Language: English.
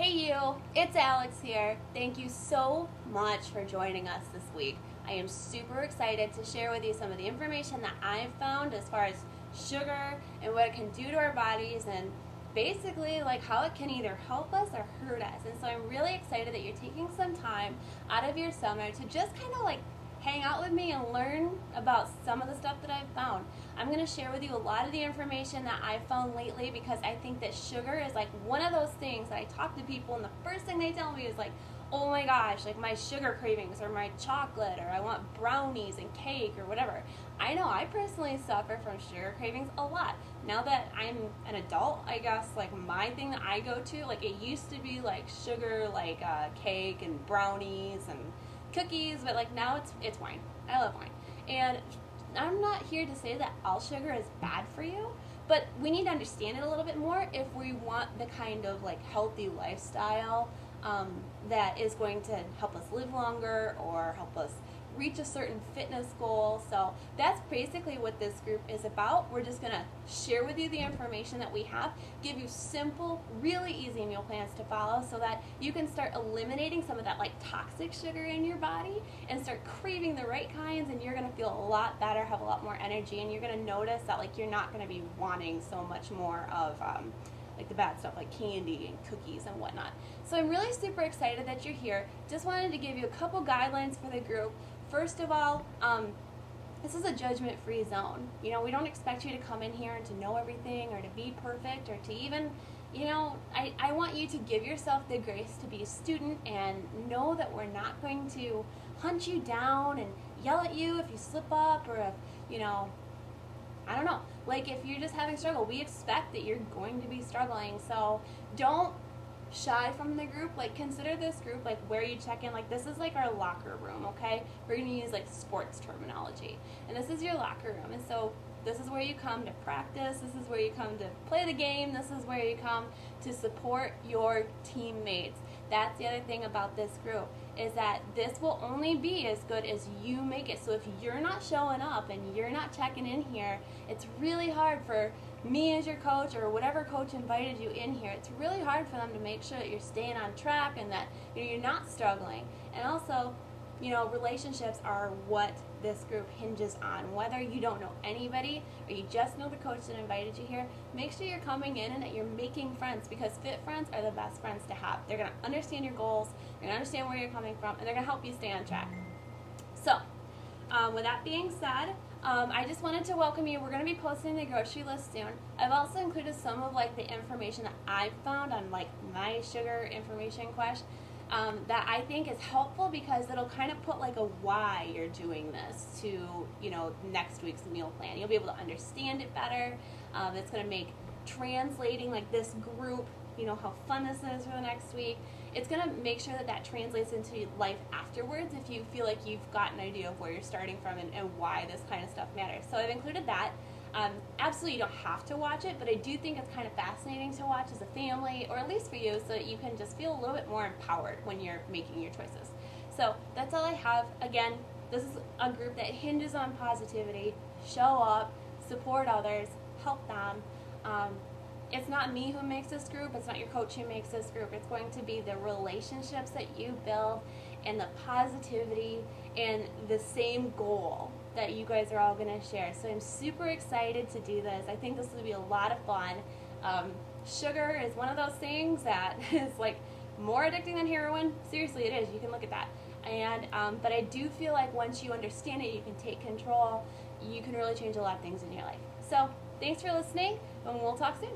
Hey you, it's Alex here. Thank you so much for joining us this week. I am super excited to share with you some of the information that I've found as far as sugar and what it can do to our bodies and basically like how it can either help us or hurt us. And so I'm really excited that you're taking some time out of your summer to just kind of like hang out with me and learn about some of the stuff that I've found. I'm going to share with you a lot of the information that I've found lately because I think that sugar is like one of those things that I talk to people and the first thing they tell me is like, oh my gosh, like my sugar cravings or my chocolate or I want brownies and cake or whatever. I know I personally suffer from sugar cravings a lot. Now that I'm an adult, I guess like my thing that I go to, like it used to be like sugar, like cake and brownies and cookies, but like now it's wine. I love wine. And I'm not here to say that all sugar is bad for you, but we need to understand it a little bit more if we want the kind of like healthy lifestyle that is going to help us live longer or help us reach a certain fitness goal. So that's basically what this group is about. We're just going to share with you the information that we have, give you simple, really easy meal plans to follow so that you can start eliminating some of that like toxic sugar in your body and start craving the right kinds, and you're going to feel a lot better, have a lot more energy, and you're going to notice that like you're not going to be wanting so much more of like the bad stuff like candy and cookies and whatnot. So I'm really super excited that you're here. Just wanted to give you a couple guidelines for the group. First of all, this is a judgment-free zone. You know, we don't expect you to come in here and to know everything or to be perfect or to even, you know, I want you to give yourself the grace to be a student and know that we're not going to hunt you down and yell at you if you slip up or if, you know, I don't know, like if you're just having struggle, we expect that you're going to be struggling. So don't shy from the group. Like consider this group like where you check in. Like this is like our locker room, okay? We're going to use like sports terminology. And this is your locker room. And so this is where you come to practice. This is where you come to play the game. This is where you come to support your teammates. That's the other thing about this group is that this will only be as good as you make it. So if you're not showing up and you're not checking in here, it's really hard for me as your coach or whatever coach invited you in here. It's really hard for them to make sure that you're staying on track and that you're not struggling. And also, you know, relationships are what this group hinges on. Whether you don't know anybody or you just know the coach that invited you here, make sure you're coming in and that you're making friends, because fit friends are the best friends to have. They're going to understand your goals, they're going to understand where you're coming from, and they're going to help you stay on track. So, with that being said, I just wanted to welcome you. We're going to be posting the grocery list soon. I've also included some of like the information that I've found on like my sugar information quest that I think is helpful because it'll kind of put like a why you're doing this to, you know, next week's meal plan. You'll be able to understand it better. It's going to make translating like this group, you know, how fun this is for the next week. It's going to make sure that that translates into life afterwards if you feel like you've got an idea of where you're starting from and why this kind of stuff matters. So I've included that. Absolutely you don't have to watch it, but I do think it's kind of fascinating to watch as a family, or at least for you, so that you can just feel a little bit more empowered when you're making your choices. So that's all I have. Again, this is a group that hinges on positivity. Show up, support others, help them. It's not me who makes this group. It's not your coach who makes this group. It's going to be the relationships that you build and the positivity and the same goal that you guys are all going to share. So I'm super excited to do this. I think this will be a lot of fun. Sugar is one of those things that is like more addicting than heroin. Seriously, it is. You can look at that. And but I do feel like once you understand it, you can take control. You can really change a lot of things in your life. So thanks for listening, and we'll talk soon.